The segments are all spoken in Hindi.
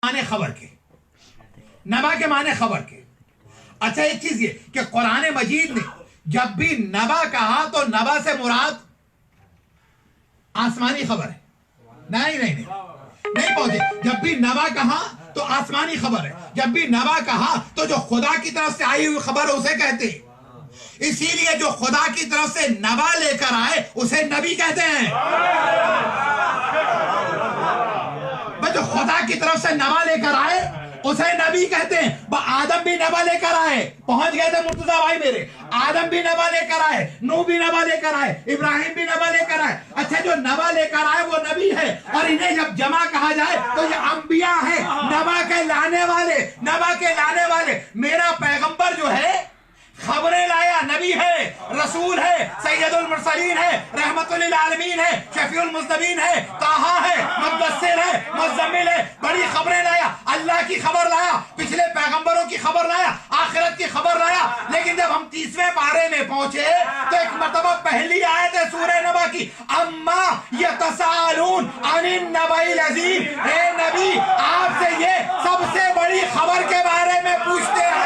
माने खबर के, नबा के माने खबर के। अच्छा एक चीज ये कि कुरान मजीद ने जब भी नबा कहा तो नबा से मुराद आसमानी खबर है। नहीं नहीं नहीं नहीं पहुंचे। जब भी नबा कहा तो आसमानी खबर है, जब भी नबा कहा तो जो खुदा की तरफ से आई हुई खबर उसे कहते हैं। इसीलिए जो खुदा की तरफ से नबा लेकर आए उसे नबी कहते हैं। जो खुदा की तरफ से नबा लेकर आए उसे नबी कहते हैं। आदम भी नबा लेकर आए, पहुंच गए थे मुर्तजा भाई मेरे। आदम भी नबा लेकर आए, नूह भी नबा लेकर आए, इब्राहिम भी नबा लेकर आए। अच्छा जो नबा लेकर आए वो नबी है, और इन्हें जब जमा कहा जाए तो ये अंबिया है, नबा के लाने वाले, नबा के लाने वाले। मेरा पैगंबर जो है खबरें लाया, नबी है, रसूल है, सैयदुल मुरसलीन है, रहमतुल लिल आलमीन है, शफीउल मुज़नबीन है, ताहा है, मुद्दस्सिर है, मुज़्ज़म्मिल है। बड़ी खबरें लाया, अल्लाह की खबर लाया, पिछले पैगंबरों की खबर लाया, आखिरत की खबर लाया। लेकिन जब हम 30वें पारे में पहुंचे तो एक मरतबा पहली आयत है सूरह नबा की, अम्मा यतसालून अनिन नबइल अज़ीम। हे नबी आपसे ये सबसे बड़ी खबर के बारे में पूछते हैं।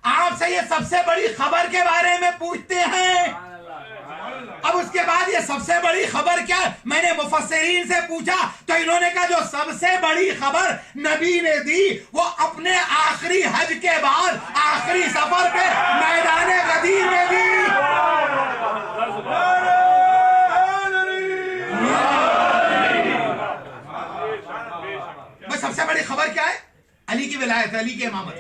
आपसे ये सबसे बड़ी खबर के बारे में पूछते हैं। अब उसके बाद ये सबसे बड़ी खबर क्या? मैंने मुफस्सिरीन से पूछा तो इन्होंने कहा जो सबसे बड़ी खबर नबी ने दी वो अपने आखिरी हज के बाद आखिरी सफर पे मैदान गदीर में दी। सबसे बड़ी खबर क्या है? अली की विलायत, अली की इमामत।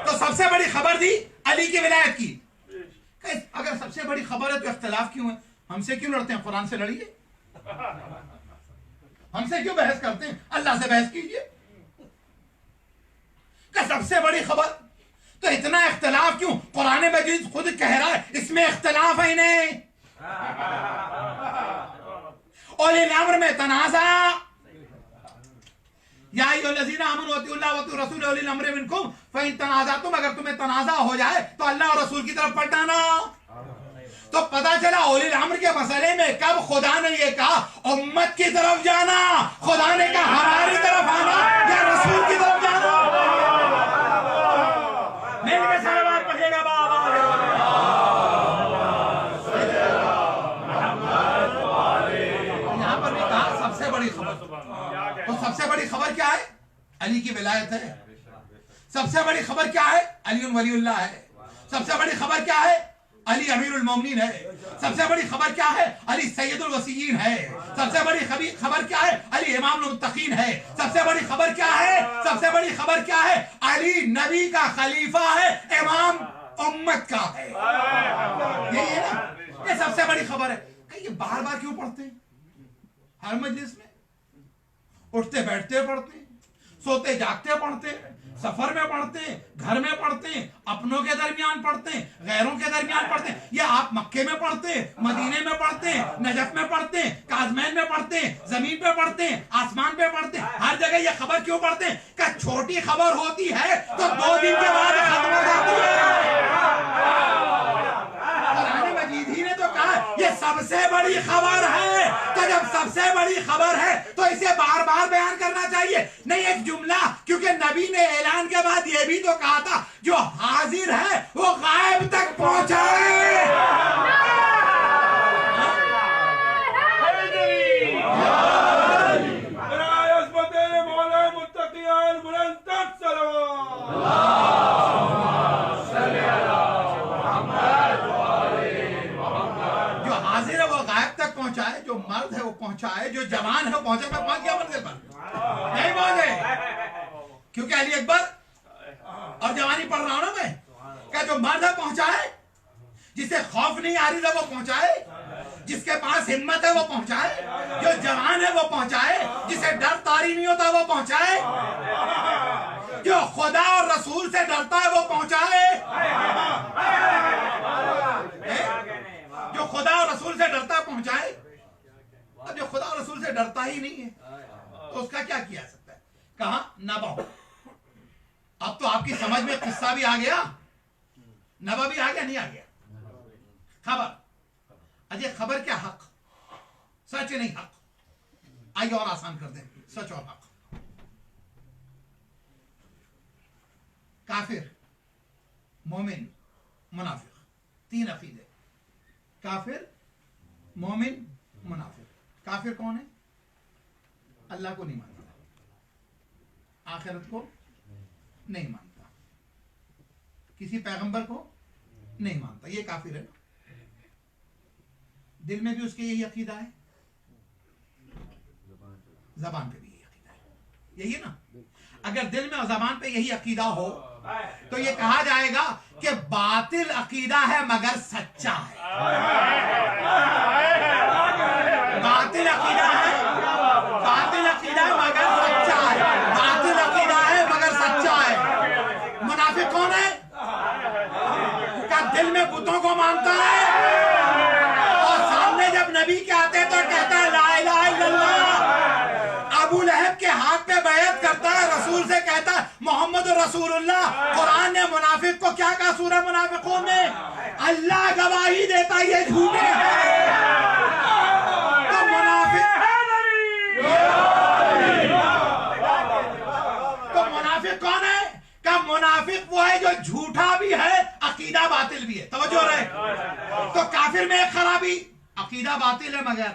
तो सबसे बड़ी खबर दी अली की विलायत की। अगर सबसे बड़ी खबर है तो इख्तिलाफ क्यों है? हमसे क्यों लड़ते हैं? कुरान से लड़िए। हमसे क्यों बहस करते हैं? अल्लाह से बहस कीजिए। सबसे बड़ी खबर तो इतना इख्तिलाफ क्यों? कुरान मजीद खुद कह रहा है इसमें इख्तिलाफ है। इन्हें औलिल अम्र में तनाज़ा, या अय्युहल्लज़ीना आमनू अतिउल्लाह व अतिउर रसूल औलिल अम्रि मिनकुम फ़इन तनाज़अतुम। अगर तुम्हें तनाज़ा हो जाए तो अल्लाह और रसूल की तरफ पलटाना। तो पता चला औलिल अम्र के मसले में कब खुदा ने ये कहा उम्मत की तरफ जाना, खुदा ने कहा हमारी तरफ आना या रसूल की तरफ जाना। मिल के सलावत पढ़ेगा बाबा। यहां पर भी कहा सबसे बड़ी खबर। तो सबसे बड़ी खबर क्या है? अली की विलायत है। सबसे बड़ी खबर क्या है? अली वलीउल्लाह है। सबसे बड़ी खबर क्या है? अली अमीरुल मोमिनीन है। सबसे बड़ी खबर क्या है? अली सैयदुल वसीयीन है। सबसे बड़ी खबर क्या है? अली इमामुल मुत्तकीन है। सबसे बड़ी खबर क्या है? सबसे बड़ी खबर क्या है? अली नबी का खलीफा है, इमाम उम्मत का है। यही है ना, ये सबसे बड़ी खबर है। ये बार बार क्यों पढ़ते हैं? हर मजलिस में उठते बैठते पढ़ते, सोते जागते पढ़ते, सफर में पढ़ते, घर में पढ़ते, अपनों के दरमियान पढ़ते, गैरों के दरमियान पढ़ते। या आप मक्के में पढ़ते, मदीने में पढ़ते, नजफ में पढ़ते, काज़मैन में पढ़ते, जमीन पे पढ़ते, आसमान पे पढ़ते, हर जगह ये खबर क्यों पढ़ते? क्या छोटी खबर होती है तो 2 दिन के बाद खत्म हो जाती है। कुरान मजीद ही ने तो कहा ये सबसे बड़ी खबर है। तो जब सबसे बड़ी खबर है तो इसे बार बार बयान करना चाहिए, नहीं एक जुमला। क्योंकि नबी ने ऐलान के बाद ये भी तो कहा था जो हाजिर है वो गायब तक पहुंचाए। जो हाजिर है वो गायब तक पहुंचाए, जो मर्द है वो पहुंचाए, जो जवान है वो पहुंचे। मैं पहुंच गया मंजिल पर? नहीं पहुंचे, क्योंकि अली अकबर और जवानी पढ़ रहा हूं ना मैं। क्या जो मर्द है पहुंचाए, जिसे खौफ नहीं आ रही था वो पहुंचाए, जिसके पास हिम्मत है वो पहुंचाए, जो जवान है वो पहुंचाए, जिसे डर तारी नहीं होता वो पहुंचाए, जो खुदा और रसूल से डरता है वो पहुंचाए। जो खुदा और रसूल से डरता है पहुंचाए। अब जो खुदा और रसूल से डरता ही नहीं है तो उसका क्या किया सकता है? कहा नबा। अब तो आपकी समझ में किस्सा भी आ गया। नबवी आ गया नहीं आ गया? खबर, अजय खबर क्या? हक, सच नहीं हक। आइए और आसान कर दें, सच और हक। काफिर, मोमिन, मुनाफिक, तीन अकीदे। काफिर, मोमिन, मुनाफिक। काफिर कौन है? अल्लाह को नहीं मानता, आखिरत को नहीं मानता, किसी पैगंबर को नहीं मानता, ये काफिर है। दिल में भी उसके यही अकीदा है, जबान पे भी यही अकीदा है, यही है ना? अगर दिल में और जबान पे यही अकीदा हो तो ये कहा जाएगा कि बातिल अकीदा है मगर सच्चा है। बातिल अकीदा है, बातिल अकीदा है मगर सच्चा है, बातिल अकीदा है मगर सच्चा है। मुनाफिक कौन है? क्या दिल में बुतों को मानता है और सामने जब नबी के आते तो कहता है ला इलाहा इल्लल्लाह। अबू लहब के हाथ पे बैत करता है, रसूल से कहता है मोहम्मद रसूलुल्लाह। कुरान ने मुनाफिक को क्या कहा सूरह मुनाफिकून में? अल्लाह गवाही देता ये झूठे हैं। तो मुनाफिक कौन है? क्या मुनाफिक वो है जो झूठा भी है, अकीदा बातिल भी है। तवज्जो रहे। तो काफिर में एक खराबी, अकीदा बातिल है मगर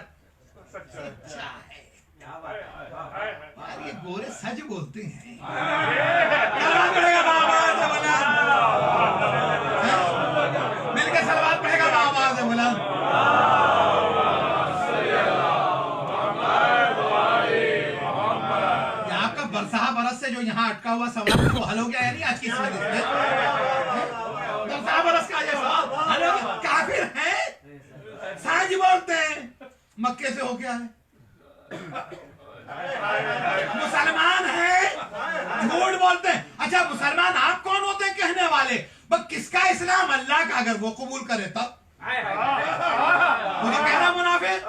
सच्चा है। यार ये गोरे सच बोलते हैं। पड़ेगा बाबा से बोला, मिलकर सलवात पड़ेगा बाबा से बोला। यहाँ का बरसा बरस से जो यहाँ अटका हुआ सवाल वो हल हो गया है नहीं आज की इस मजलिस में? बरसा बरस का ये सवाल हल हो गया। काफिर है, सच बोलते हैं, मक्के से हो गया है। मुसलमान है, झूठ बोलते हैं। अच्छा मुसलमान आप कौन होते हैं कहने वाले? बस किसका इस्लाम? अल्लाह का। अगर वो कबूल करे तब मुझे कहना मुनाफिक।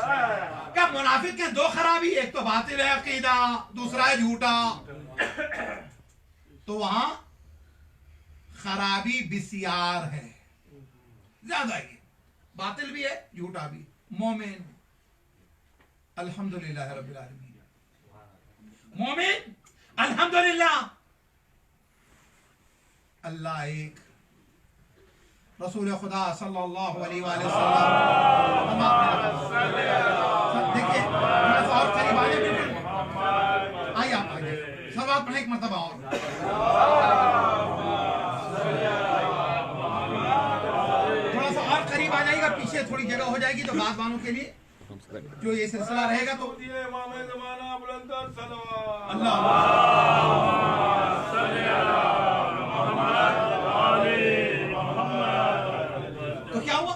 क्या मुनाफिक के दो खराबी, एक तो बातिल है अकीदा, दूसरा है झूठा। तो वहां खराबी बिसियार है, ज्यादा ही। बातिल भी है, झूठा भी। मोमिन अल्हम्दुलिल्लाह रब्बिल आलमीन, मोमिन अल्हम्दुलिल्लाह। अल्लाह एक, रसूल खुदा सल्लल्लाहु अलैहि वसल्लम। देखिए और करीब आइए, बिल्कुल आइए, आप आइए, सलवात पढ़े एक मरतबा और। थोड़ा सा और करीब आ जाएगा, पीछे थोड़ी जगह हो जाएगी तो बाज़बानों के लिए जो ये सिलसिला रहेगा। तो अल्लाह तो क्या हुआ?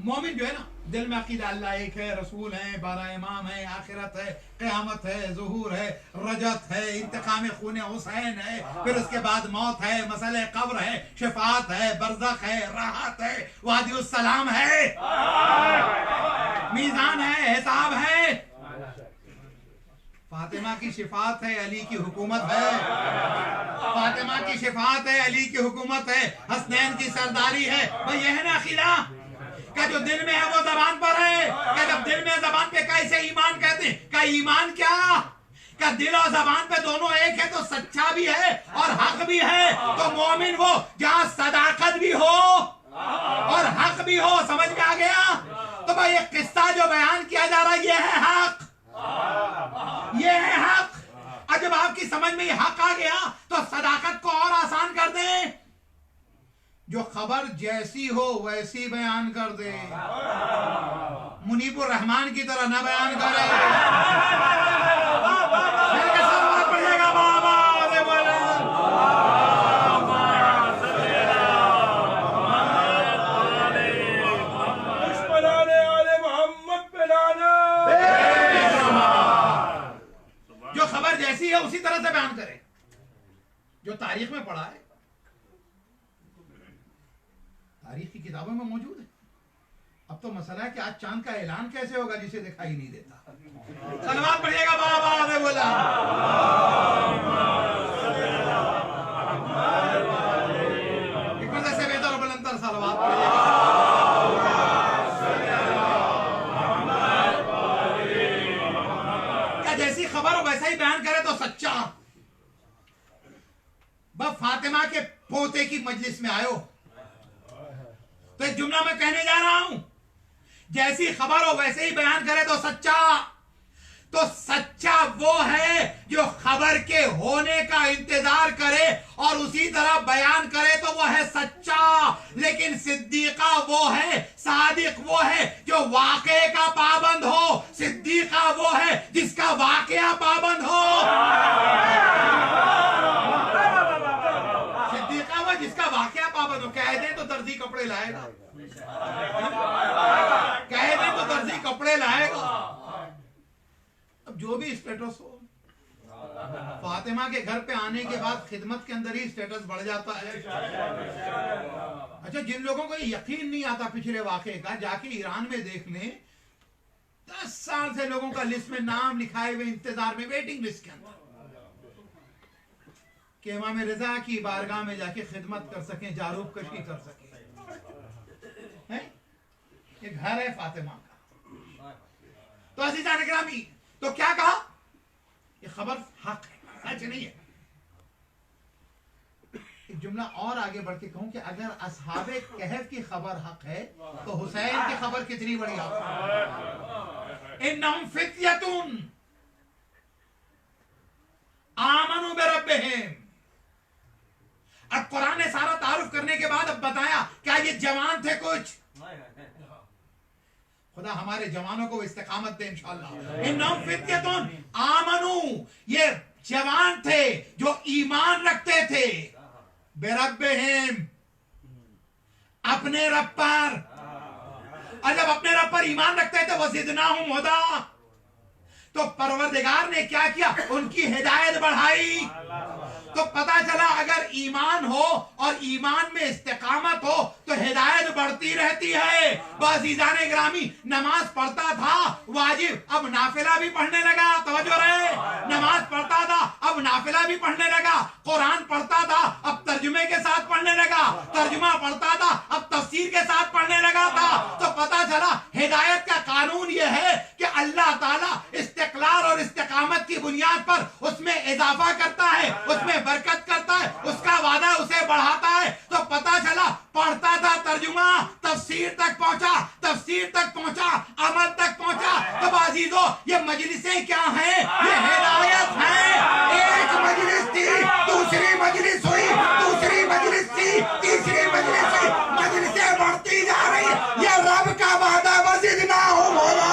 मोमिन जो है ना, दिल में अकीदा अल्लाह एक है, रसूल है, 12 इमाम है, आखिरत है, क़यामत है, ज़ुहूर है, रजत है, इंतकाम खून हुसैन है, फिर उसके बाद मौत है, मसले कब्र है, शफात है, बरज़ख है, राहत है, वादिउस सलाम है, मीज़ान है, हिसाब है, फातिमा की शिफात है, अली की हुकूमत है। फातिमा की शिफात है, अली की हुकूमत है, हसनैन की सरदारी है। भाई ये है ना अकीदा? क्या जो दिल में है वो जबान पर है? क्या जब दिल में जबान पे कैसे ईमान कहते हैं? क्या ईमान क्या दिल और जबान पे दोनों एक है तो सच्चा भी है और हक भी है। तो मोमिन वो जहाँ सदाकत भी हो और हक भी हो। समझ में आ गया? तो भाई ये किस्सा जो बयान किया जा रहा है ये है हक, ये है हक। और जब आपकी समझ में ये हक आ गया तो सदाकत को और आसान कर दे। जो खबर जैसी हो वैसी बयान कर दे, मुनीबुर रहमान की तरह ना बयान करे। पड़ेगा बाबा जो खबर जैसी है उसी तरह से बयान करे। जो तारीख में पढ़ा है, तारीख की किताबों में मौजूद है। अब तो मसला है कि आज चांद का ऐलान कैसे होगा जिसे दिखाई नहीं देता। सलवात पढ़िएगा बाबा ने बोला। एक बार से बेहतर और बुलंदर सलवात। वैसे ही बयान करे तो सच्चा। बस फातिमा के पोते की मजलिस में आयो तो एक जुमला मैं कहने जा रहा हूं, जैसी खबर हो वैसे ही बयान करे तो सच्चा। तो सच्चा वो है जो खबर के होने का इंतजार करे और उसी तरह बयान करे तो वो है सच्चा। लेकिन सिद्दीका वो है, सादिक वो है जो वाक़े का पाबंद हो। सिद्दीका वो है जिसका वाक़या पाबंद हो। सिद्दीका वो जिसका वाक़या पाबंद हो। कह दे तो दर्जी कपड़े लाएगा, कह दे तो दर्जी कपड़े लाएगा। जो भी स्टेटस हो, फातिमा के घर पे आने के बाद खिदमत के अंदर ही स्टेटस बढ़ जाता है। अच्छा, जिन लोगों को यकीन नहीं आता पिछले वाक़े का, जाके ईरान में देख लें, 10 साल से लोगों का लिस्ट में नाम लिखाए हुए इंतजार में, वेटिंग लिस्ट के अंदर, कि इमाम रजा की बारगाह में जाके खिदमत कर सकें, जारूब कशी कर सकें। ये घर है फातिमा का। तो अज़ीज़ान गिरामी, तो क्या कहा? ये खबर हक है, सच नहीं है। एक जुमला और आगे बढ़ के कहूं कि अगर असहाबे कहफ की खबर हक है तो हुसैन की खबर कितनी बड़ी हक है। इन्नहुम फित्यतुन आमनु बिरब्बिहिम। अब कुरान ने सारा तारुफ करने के बाद अब बताया क्या ये जवान थे कुछ? खुदा हमारे जवानों को इस्तिकामत दे इंशाअल्लाह। इन्नहुम फित्यतुन आमनु, ये जवान थे जो ईमान रखते थे बिरब्बिहिम, अपने रब पर। और जब अपने रब पर ईमान रखते थे वज़िदनाहुम हुदा, तो परवरदिगार ने क्या किया? उनकी हिदायत बढ़ाई। तो पता चला अगर ईमान हो और ईमान में इस्तिकामत हो तो हिदायत बढ़ती रहती है। अज़ीज़ान गिरामी, नमाज पढ़ता था वाजिब, अब नाफिला भी पढ़ने लगा। तवज्जो रहे, नमाज पढ़ता था अब नाफिला भी पढ़ने लगा। कुरान पढ़ता था अब तर्जुमे के साथ पढ़ने लगा। तर्जुमा पढ़ता था अब तफसीर के साथ पढ़ने लगा था। तो पता चला हिदायत का कानून यह है कि अल्लाह ताला इस्तिक़लाल और इस्तिकामत की बुनियाद पर उसमें इजाफा करता है, उसमें बरकत करता है, उसका वादा उसे बढ़ाता है। तो पता चला पढ़ता था तर्जुमा, तफसीर तक पहुंचा, तफसीर तक पहुंचा, अमल तक पहुंचा। तो अजीजों, ये मजलिसें क्या हैं? ये हिदायत है। एक मजलिस थी, दूसरी मजलिस हुई, दूसरी मजलिस थी, तीसरी मजलिस हुई, मजलिसें बढ़ती जा रही है। ये रब का वादा वज़िदनाहुम हुदा।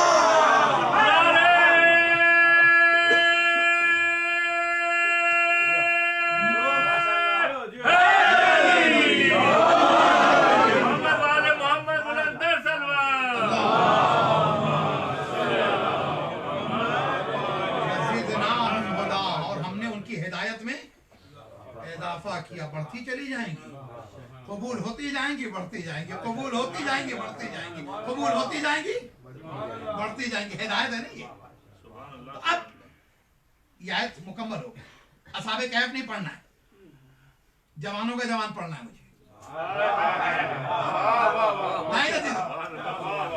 किया, बढ़ती चली जाएंगी, कबूल होती जाएंगी, बढ़ती जाएंगी, कबूल होती जाएंगी, बढ़ती जाएंगी, कबूल होती जाएंगी, बढ़ती जाएंगी। हिदायत है नहीं ये। तो अब ये आयत मुकम्मल हो गई। असहाबे कहफ नहीं पढ़ना है, जवानों का जवान पढ़ना है मुझे।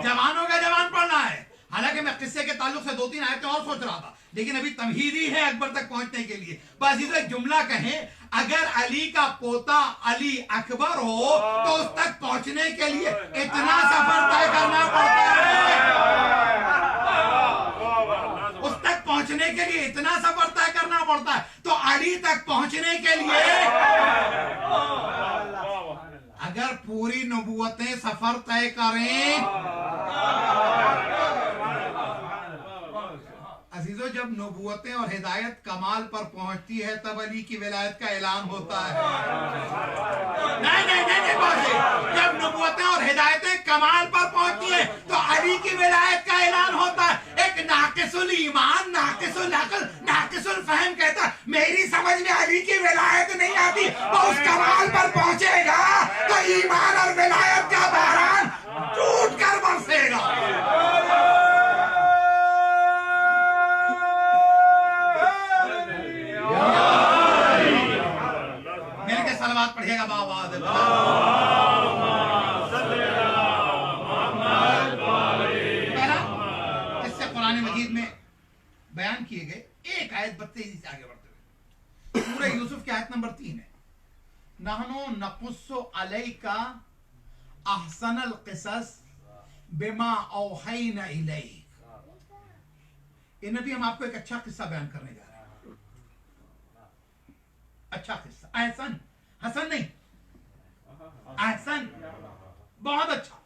जवानों का जवान पढ़ना है। हालांकि मैं किस्से के ताल्लुक से 2-3 आयतें और सोच रहा था, लेकिन अभी तमहीदी है अकबर तक पहुंचने के लिए। बस इसे एक जुमला कहें, अगर अली का पोता अली अकबर हो तो उस तक पहुंचने के लिए इतना सफर तय करना पड़ता है। उस तक पहुंचने के लिए इतना सफर तय करना पड़ता है। तो अली तक पहुंचने के लिए अगर पूरी नबूवतें सफर तय करें, अजीजों, जब नबूवतें और हिदायत कमाल पर पहुंचती है तब अली की विलायत का ऐलान होता है। नहीं नहीं नहीं नहीं, जब नबूवतें और हिदायतें कमाल पर पहुंचती है तो अली की विलायत का ऐलान होता है। एक नाकिसुल ईमान, नाकिसुल अक्ल, नाकिसुल फहम कहता है मेरी समझ में अली की विलायत नहीं आती, वो उस कमाल पर पहुंचेगा तो ईमान और विलायत का बहरान टूट कर बरसेगा। सलवात पढ़िएगा बाबा। पहला इससे कुरान मजीद में बयान किए गए एक आयत तेजी से आगे बढ़ते हुए सूरह यूसुफ की आयत नंबर 3 है, नहनु नकुस्सु अलैका अहसनल क़िसस बिमा औहैना इलैक। इन्हें भी हम आपको एक अच्छा किस्सा बयान करने जा रहे हैं। अच्छा किस्सा, एहसन, हसन नहीं, एहसन, बहुत अच्छा।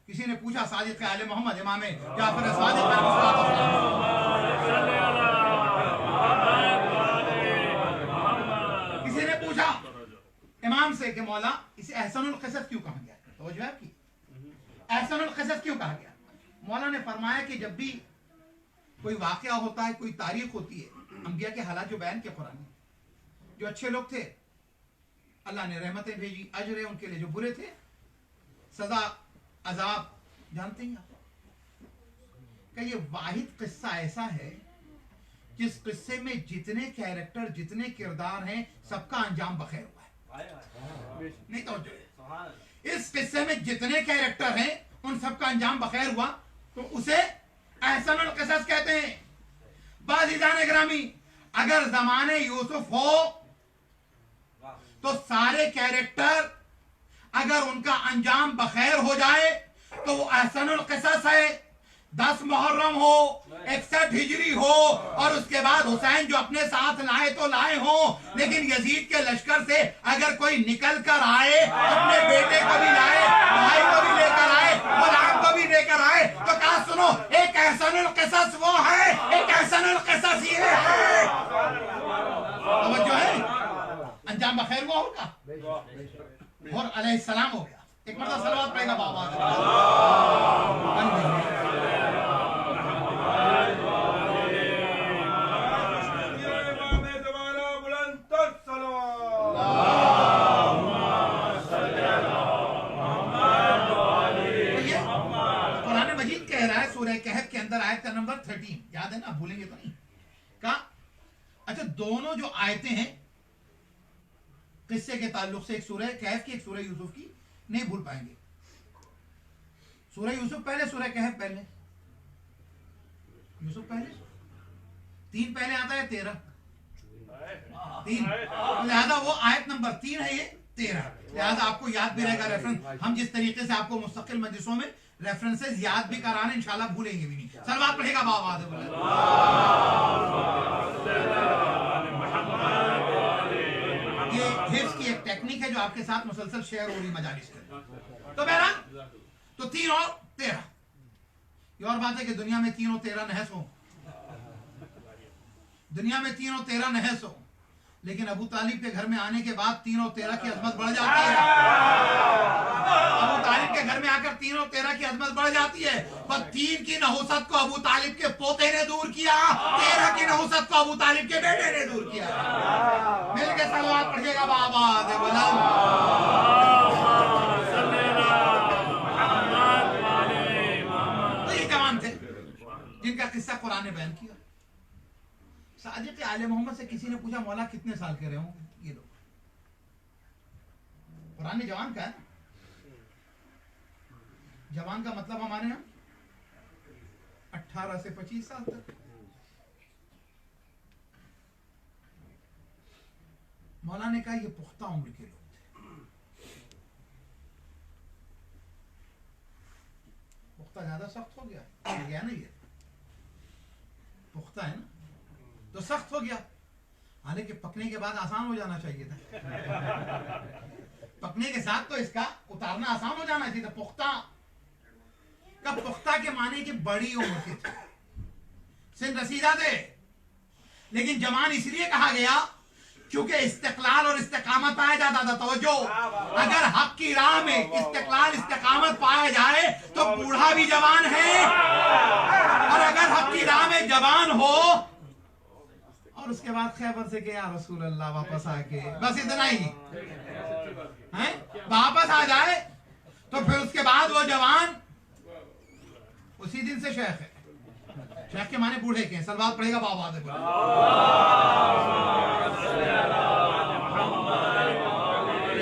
किसी ने पूछा साजिद के आले मोहम्मद इमाम जाफर सादिक किसी ने पूछा इमाम से कि मौला इसे एहसनुल क़िसस क्यों कहा गया? तो जवाब की एहसनुल क़िसस क्यों कहा गया? मौला ने फरमाया कि जब भी कोई वाक़या होता है, कोई तारीख होती है, अंबिया के हालात जो बयान किए कुरान में, जो अच्छे लोग थे अल्लाह ने रहमतें भेजी, अजर है उनके लिए, जो बुरे थे सजा अजाब, जानते हैं आप कि ये वाहिद किस्सा ऐसा है जिस किस्से में जितने कैरेक्टर, जितने किरदार हैं, सबका अंजाम बखैर हुआ है। नहीं तो इस किस्से में जितने कैरेक्टर हैं उन सबका अंजाम बखैर हुआ, तो उसे एहसनुल क़िसस कहते हैं। बाज़ीज़ान ग्रामी, अगर ज़माने यूसुफ हो तो सारे कैरेक्टर अगर उनका अंजाम बखैर हो जाए तो वो एहसनुल क़िसस है। 10 मुहर्रम हो, 61 हिजरी हो, और उसके बाद हुसैन जो अपने साथ लाए तो लाए हो, लेकिन यजीद के लश्कर से अगर कोई निकल कर आए, अपने बेटे को भी लाए, भाई को भी लेकर आए, गुलाम को भी लेकर आए, तो कहा सुनो, एक एहसनुल क़िसस वो है, एक एहसनुल क़िसस ये है। समझो है, अंजाम बखैर हुआ होगा और अलैहिस्सलाम हो गया। एक मर्दा सलवात पढ़ेगा बाबा। कुरान मजीद कह रहा है सूरह कहफ के अंदर आयत नंबर 13, याद है ना, भूलेंगे तो नहीं का? अच्छा, दोनों जो आयतें हैं किस्से के ताल्लुक से, एक सूरह कहफ की, एक सूरह यूसुफ की, नहीं भूल पाएंगे। सूरह यूसुफ पहले, सूरह कहफ पहले। यूसुफ पहले, 3 पहले आता है, 13 3, लिहाजा वो आयत नंबर 3 है, ये 13। लिहाजा आपको याद भी रहेगा रेफरेंस। हम जिस तरीके से आपको मुस्तकिल मजलिसों में रेफरेंसेस याद भी कराने, इंशाल्लाह भूलेंगे भी नहीं। सलवात पढ़ेगा बाबा। ये हिफ्ज़ की एक टेक्निक है जो आपके साथ मुसलसल शेयर हो रही मजालिस के। तो बहरहाल, तो 3 और 13। ये और बात है कि दुनिया में 3 और 13 नहस हो, दुनिया में 3 और 13 नहस हो, लेकिन अबू तालिब के घर में आने के बाद 3 और 13 की अजमत बढ़ जाती है। अबू तालिब के घर में आकर 3 और 13 की अजमत बढ़ जाती है। पर 3 की नहुसत को अबू तालिब के पोते ने दूर किया, 13 की नहुसत को अबू तालिब के बेटे ने दूर किया। मिलके सलवात पढ़िएगा बाबा। तो ये जवान थे जिनका किस्सा कुरान ने बयान किया। सादिक आले मोहम्मद से किसी ने पूछा, मौला कितने साल के रहे होंगे ये लोग? कुरान ने जवान का है, जवान का मतलब हमारे यहाँ 18 से 25 साल तक। मौला ने कहा ये पुख्ता उम्र के लोग थे। पुख्ता ज्यादा सख्त हो गया ना, ये पुख्ता है ना तो सख्त हो गया। हालांकि पकने के बाद आसान हो जाना चाहिए था। पकने के साथ तो इसका उतारना आसान हो जाना चाहिए था। पुख्ता का पुख्ता के माने की बड़ी उम्र के थे, सिन रसीदा थे। लेकिन जवान इसलिए कहा गया क्योंकि इस्तिकलाल और इस्तिकामत पाया जाता था। तवज्जो, अगर हक की राह में इस्तिकलाल इस्तिकामत पाया जाए तो बूढ़ा भी जवान है, और अगर हक की राह में जवान हो और उसके बाद खैबर से गया रसूल अल्लाह वापस आके, बस इतना ही है, वापस आ जाए तो फिर उसके बाद वो जवान उसी दिन से शेख है। शेख के माने बूढ़े के। सलवात पढ़ेगा बाबा।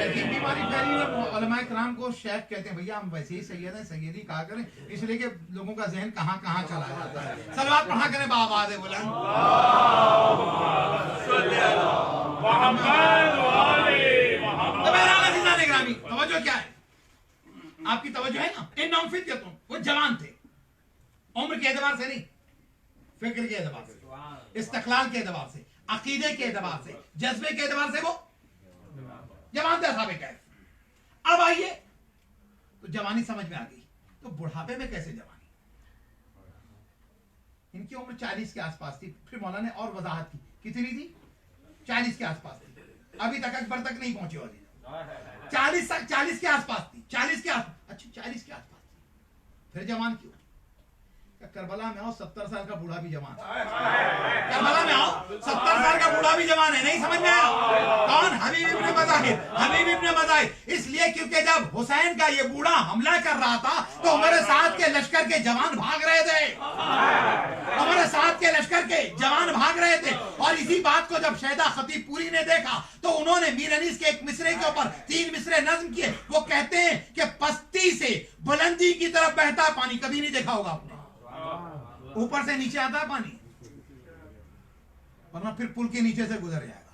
अजीब बीमारी फैली है, उलमाए इकराम को शेख कहते हैं। भैया हम वैसे ही सैयद हैं, सैयदी कहा करें, इसलिए कि लोगों का जहन कहाँ कहाँ चला जाता है। सलवात पढ़ा करें बाबाद बुलंद। तो मेरा अज़ीज़ान इकरामी, तवज्जो क्या है आपकी? तवज्जो है ना? इन्नहुम फित्यतुन, वो जवान थे, उम्र के एतबार से नहीं, फिक्र के एतबार से, इस्तिक़लाल के एतबार से, अकीदे के एतबार से, जज्बे के एतबार से वो जवान थे असहाबे कहफ। अब आइए, तो जवानी समझ में आ गई, तो बुढ़ापे में कैसे जवानी? इनकी उम्र 40 के आसपास थी। फिर मौलाना ने और वजाहत की, कितनी थी? 40 के आसपास थी। अभी तक अकबर तक नहीं पहुंचे हो, 40 के आसपास थी। 40 के आसपास, अच्छा 40 के आसपास थी, फिर जवान क्यों? करबला में आओ 70 साल का बूढ़ा भी जवान है। करबला में आओ 70 साल का बूढ़ा भी जवान है। नहीं समझ में आया? कौन? हबीब इब्ने मज़ाहिर। हबीब इब्ने मज़ाहिर इसलिए क्योंकि जब हुसैन का ये बूढ़ा हमला कर रहा था तो उमर साद के लश्कर के जवान भाग रहे थे। उमर साद के लश्कर के जवान भाग रहे थे। और इसी बात को जब शहदा खतीब पूरी ने देखा तो उन्होंने मीर अनीस के एक मिसरे के ऊपर 3 मिसरे नज्म किए। वो कहते हैं कि पस्ती से बुलंदी की तरफ बहता पानी, कभी नहीं देखा होगा आपने, ऊपर से नीचे आता है पानी, वरना फिर पुल के नीचे से गुजर जाएगा।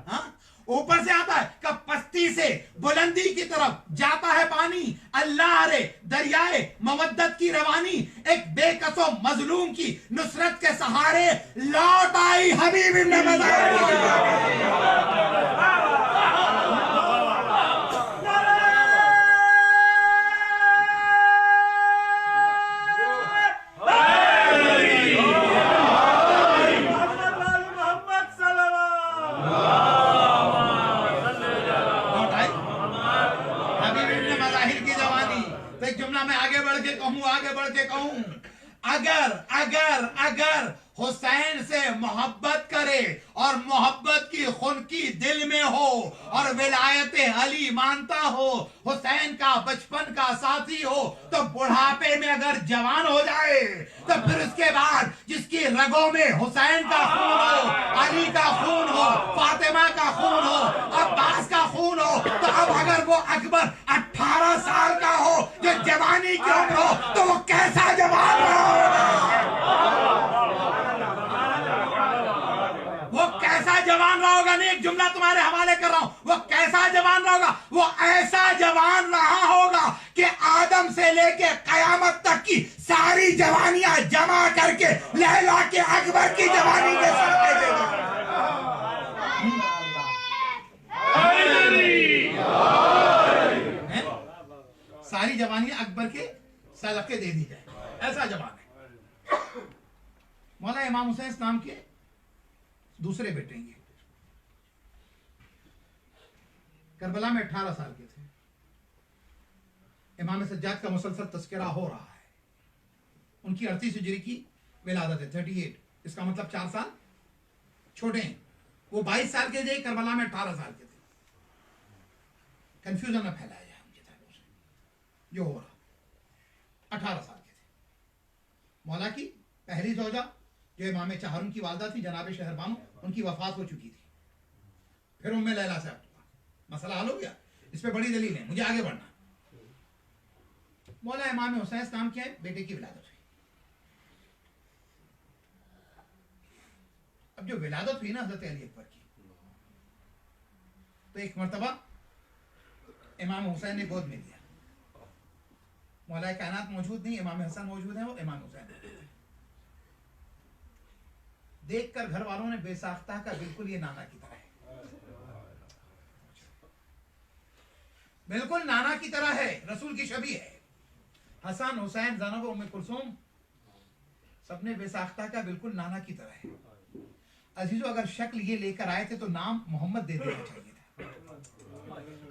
हाँ, ऊपर से आता है, कब पस्ती से बुलंदी की तरफ जाता है पानी। अल्लाह रे दरियाए मवद्दत की रवानी, एक बेकसो मजलूम की नुसरत के सहारे लौट आई हबीब इब्ने मज़ाहिर। अगर हुसैन से मोहब्बत करे और मोहब्बत की खुनकी दिल में हो और विलायत अली मानता हो, हुसैन का बचपन का साथी हो, तो बुढ़ापे में अगर जवान हो जाए तो फिर उसके बाद जिसकी रगों में हुसैन का खून हो, अली का खून हो, फातिमा का खून हो, अब्बास का खून हो, तो अब अगर वो अकबर 18 साल का हो जो जवानी की उम्र हो, तो वो कैसा जवान होगा? वो कैसा जवान रहा होगा? नहीं, एक जुमला तुम्हारे हवाले कर रहा हूं, वो कैसा जवान रहा होगा? वो ऐसा जवान रहा होगा कि आदम से लेके कयामत तक की सारी जवानियां जमा करके लहला के अकबर की जवानी के सदके देगा। सारी जवानियां अकबर के सदके दे दी जाए, ऐसा जवान है। मौला इमाम हुसैन नाम के दूसरे बेटे हैं, करबला में 18 साल के थे। इमाम सज्जाद का मुसलसल तस्करा हो रहा है। उनकी 38 हिजरी की विलादत है, 38, इसका मतलब 4 साल छोटे हैं। वो 22 साल के थे, करबला में 18 साल के थे। कंफ्यूजन में फैलाया जाए उनकी तरफ से जो हो रहा। 18 साल के थे। मौला की पहली ज़ौजा जो इमाम चाहरुन की वालदा थी, जनाब शहरबानो, उनकी वफात हो चुकी थी। फिर उम्मे लैला से मसला हल हो गया। इस पे बड़ी दलील है, मुझे आगे बढ़ना। मौला इमाम हुसैन नाम क्या है? बेटे की विलादत हुई। अब जो विलादत हुई ना हजरत अली अकबर की, तो एक मर्तबा इमाम हुसैन ने गोद में लिया। मौला कायनात मौजूद नहीं, इमाम हसन मौजूद है, वो इमाम हुसैन देखकर घर वालों ने बेसाख्ता का, बिल्कुल ये नाना की तरह है, बिल्कुल नाना की तरह है, रसूल की शबी है। हसन, हुसैन, ज़ैनब, उम्मे कुलसूम सबने बेसाख्ता का, बिल्कुल नाना की तरह है। अजीजों, अगर शक्ल ये लेकर आए थे तो नाम मोहम्मद दे देना चाहिए था।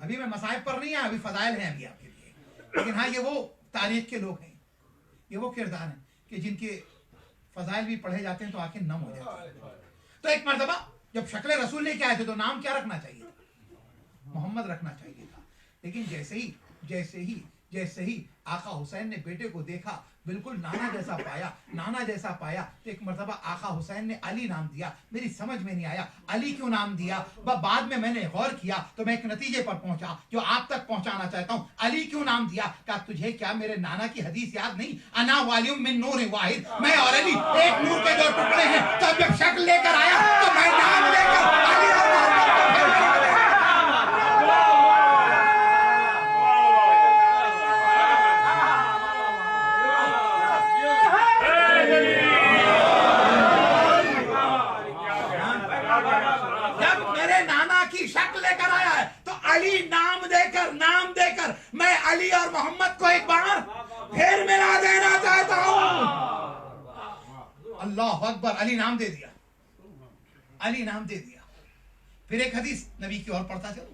अभी मैं मसाइब पर नहीं आया, अभी फजाइल हैं अभी आपके लिए, लेकिन हाँ, ये वो तारीख के लोग हैं, ये वो किरदार हैं कि जिनके फजाइल भी पढ़े जाते हैं तो आंखें नम हो जाती हैं। तो एक मर्तबा जब शक्ल रसूल लेके आए थे तो नाम क्या रखना चाहिए था? मोहम्मद रखना चाहिए था। लेकिन जैसे ही जैसे ही आका हुसैन ने बेटे को देखा, बिल्कुल नाना जैसा पाया, नाना जैसा पाया, तो एक मरतबा आका हुसैन ने अली नाम दिया। मेरी समझ में नहीं आया अली क्यों नाम दिया, बाद में मैंने गौर किया तो मैं एक नतीजे पर पहुंचा जो आप तक पहुंचाना चाहता हूं। अली क्यों नाम दिया? क्या तुझे क्या मेरे नाना की हदीस याद नहीं, अना वालियुम मिन नूर वाहिद, मैं और अली एक नूर के दो टुकड़े हैं। तो जब शक्ल लेकर आया तो मैं नाम लेकर अली और मोहम्मद को भेजा। शक्ल लेकर आया है तो अली नाम देकर मैं अली और मोहम्मद को एक बार फिर मिला देना चाहता हूं। अल्लाह अकबर, अली नाम दे दिया, अली नाम दे दिया। फिर एक हदीस नबी की ओर पढ़ता चलो,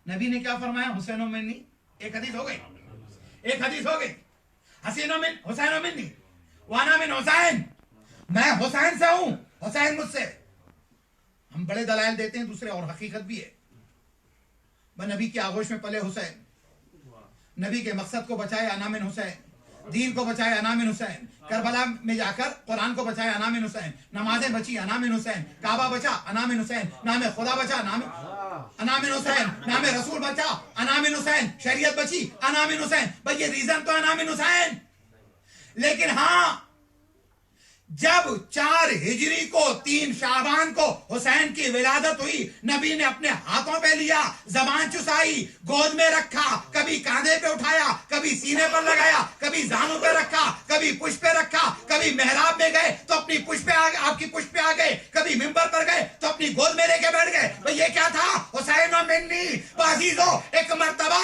नबी ने क्या फरमाया, हुसैन मिन्नी, एक हदीस हो गई, एक हदीस हो गई, हसीनो मिन हुसैन मिन्नी वाना मिन हुसैन, मैं हुसैन से हूं, हुसैन मुझसे। हम बड़े दलाइल देते हैं दूसरे, और हकीकत भी है। मैं नबी की आगोश में पले हुसैन, नबी के मकसद को बचाए अनामिन हुसैन, दीन को बचाए अनामिन हुसैन, करबला में जाकर कुरान को बचाए अनामिन हुसैन, नमाजें बची अनामिन हुसैन, काबा बचा अनामिन हुसैन, नाम खुदा बचा अनामिन हुसैन, नाम रसूल बचा अनामिन हुसैन, शरीयत बची अनामिन हुसैन। भाई ये रीजन तो अनामिन हुसैन। लेकिन हाँ, जब 4 हिजरी को 3 शाबान को हुसैन की विलादत हुई, नबी ने अपने हाथों पे लिया, जबान चुसाई, गोद में रखा, कभी कांधे पे उठाया, कभी सीने पर लगाया, कभी जानू पे रखा, कभी पुष्प पे रखा, कभी मेहराब में गए तो अपनी पुष्प पे आ गए, आपकी पुष्प पे आ गए, कभी मिंबर पर गए तो अपनी गोद में लेके बैठ गए। तो ये क्या था, हुसैन और मिन्नी। अजीजों, एक मर्तबा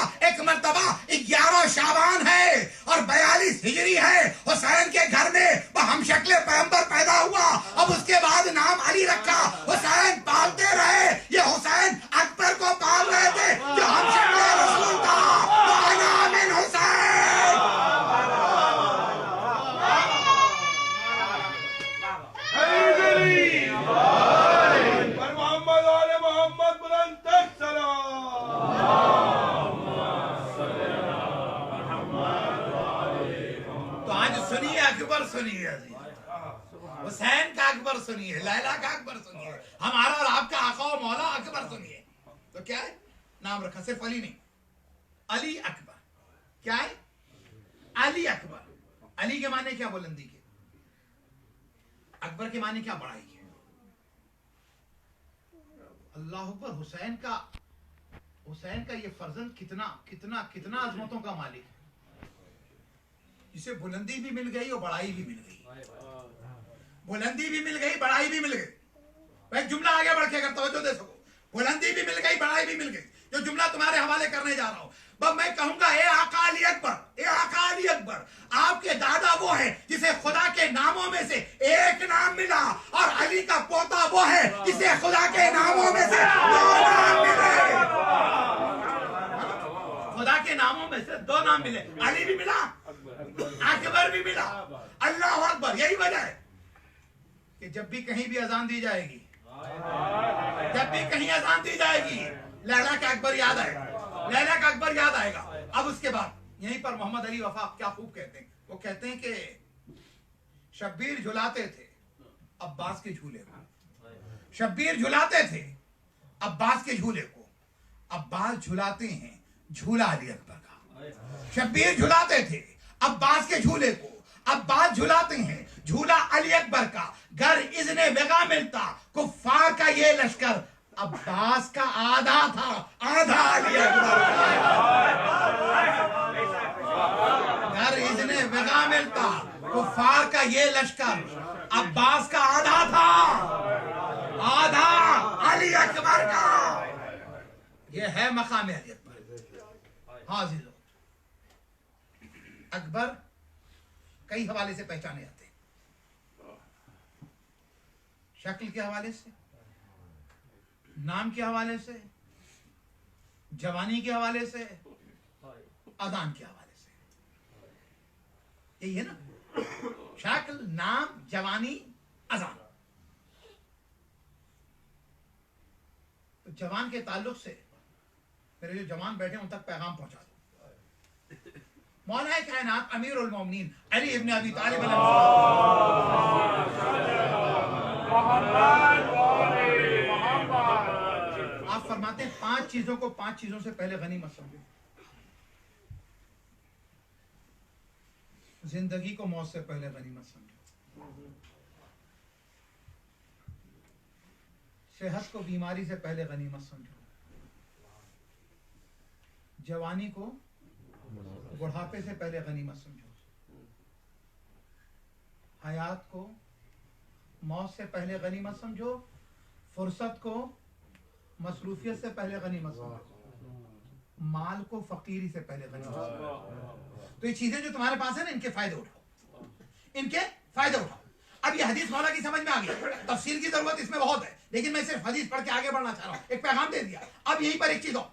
11 शाबान है और 42 हिजरी है, हुसैन के घर में हम शक्ल पैगंबर पैदा हुआ। अब उसके बाद नाम अली रखा, हुसैन पालते रहे, ये हुसैन अकबर को पाल रहे थे जो हम शक्ल रसूल था। अनामिन हुसैन। मोहम्मद वाले मोहम्मद बुलंद तो आज सुनिए अकबर, सुनिए हुसैन का अकबर सुनिए, लैला का अकबर सुनिए, हमारा और आपका आका और मौला अकबर सुनिए। तो क्या है नाम रखा, सिर्फ अली नहीं, अली अकबर। क्या है, अली अकबर। अली के माने क्या, बुलंदी के। अकबर के माने क्या, बड़ाई के। अल्लाह अकबर। हुसैन का ये फर्जंद कितना कितना कितना अजमतों का मालिक है, जिसे बुलंदी भी मिल गई और बड़ाई भी मिल गई। बुलंदी भी मिल गई, बड़ाई भी मिल गई। मैं जुमला आगे बढ़ के करता हूं जो दे सको। बुलंदी भी मिल गई, बड़ाई भी मिल गई। जो जुमला तुम्हारे हवाले करने जा रहा हूं, बस मैं कहूंगा, ए आका अली अकबर, ए आका अली अकबर, आपके दादा वो है जिसे खुदा के नामों में से एक नाम मिला, और अली का पोता वो है जिसे खुदा के नामों में से 2 नाम मिले। खुदा के नामों में से 2 नाम मिले, अली भी मिला, अकबर भी मिला। अल्लाह अकबर। यही वजह है कि जब भी कहीं भी अजान दी जाएगी, जब भी कहीं अजान दी जाएगी, लैला का अकबर याद आएगा, लैला का अकबर याद आएगा। अब उसके बाद यहीं पर मोहम्मद अली वफा क्या खूब कहते हैं, वो कहते हैं कि शब्बीर झुलाते थे अब्बास के झूले को, शब्बीर झुलाते थे अब्बास के झूले को, अब्बास झुलाते हैं झूला अली अकबर का। शब्बीर झुलाते थे अब्बास के झूले को, अब्बास झुलाते हैं झूला अली अकबर का। घर इज़्ने वेगा मिलता, कुफ्फार का ये लश्कर अब्बास का आधा था, आधा अली अकबर का। घर इज़्ने वेगा मिलता, कुफ्फार का ये लश्कर अब्बास का आधा था, आधा अली अकबर का। ये है मकाम अली अकबर। हाँ जी, अकबर कई हवाले से पहचाने जाते हैं, शक्ल के हवाले से, नाम के हवाले से, जवानी के हवाले से, अदान के हवाले से। यही है ना, शक्ल, नाम, जवानी, अजान। तो जवान के ताल्लुक से मेरे जो जवान बैठे उन तक पैगाम पहुंचा दो। मौलाए कायनात अमीरुल मोमिनीन अली इब्न अबी तालिब आप फरमाते हैं 5 चीजों को 5 चीजों से पहले गनीमत समझो। जिंदगी को मौत से पहले गनीमत समझो, सेहत को बीमारी से पहले गनीमत समझो, जवानी को बुढ़ापे से पहले गनीमत समझो, हयात को मौत से पहले गनीमत समझो, फुर्सत को मसरूफियत से पहले गनीमत समझो, माल को फकीरी से पहले गनीमत समझो। तो ये चीजें जो तुम्हारे पास है ना, इनके फायदे उठाओ, इनके फायदे उठाओ। अब ये हदीस मौला की समझ में आ गई, तफसील की जरूरत इसमें बहुत है, लेकिन मैं सिर्फ हदीस पढ़ के आगे बढ़ना चाह रहा हूं, एक पैगाम दे दिया। अब यहीं पर एक चीज हो,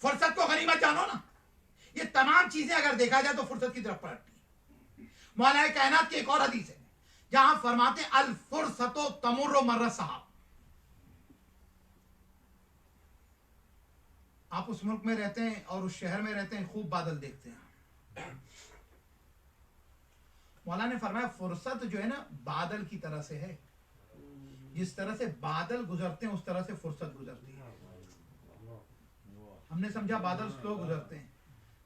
फुर्सत को गनीमत जानो ना। ये तमाम चीजें अगर देखा जाए तो फुर्सत की तरफ पलटती है। मौलाए कायनात की एक और हदीस है जहां फरमाते अल फुर्सतो तमुर्रो मर्र सहाब। आप उस मुल्क में रहते हैं और उस शहर में रहते हैं, खूब बादल देखते हैं। मौला ने फरमाया फुर्सत जो है ना बादल की तरह से है, जिस तरह से बादल गुजरते हैं उस तरह से फुर्सत गुजरती है। हमने समझा बादल स्लो गुजरते हैं,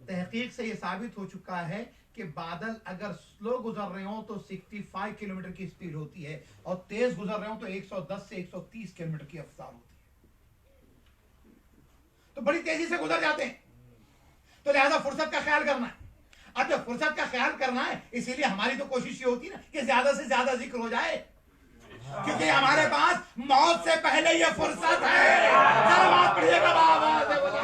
तहकीक से यह साबित हो चुका है कि बादल अगर स्लो गुजर रहे हो तो 65 किलोमीटर की स्पीड होती है, और तेज गुजर रहे हो तो 110 से 130 किलोमीटर की रफ्तार होती है। तो बड़ी तेजी से गुजर जाते हैं, तो लिहाजा फुर्सत का ख्याल करना है। अब जब फुर्सत का ख्याल करना है, इसीलिए हमारी तो कोशिश ये होती है ना कि ज्यादा से ज्यादा जिक्र हो जाए, क्योंकि हमारे पास मौत से पहले ये फुर्सत है। सलावत पढ़िएगा आवाज़ से बोलिए।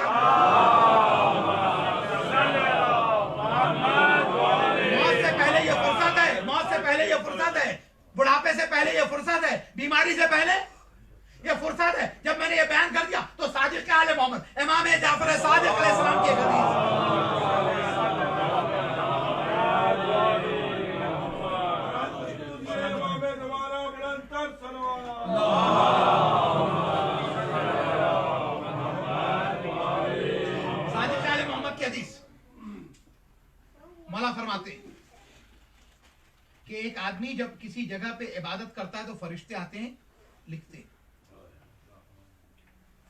मौत से पहले ये फुर्सत है, मौत से पहले ये फुर्सत है, बुढ़ापे से पहले ये फुर्सत है, बीमारी से पहले ये फुर्सत है। जब मैंने ये बयान कर दिया तो सादिक आले मोहम्मद इमाम जाफर सादिक अलैहिस्सलाम की एक हदीस, सादिक आले मोहम्मद की हदीस, मौला फरमाते हैं कि एक आदमी जब किसी जगह पे इबादत करता है तो फरिश्ते आते हैं, लिखते हैं,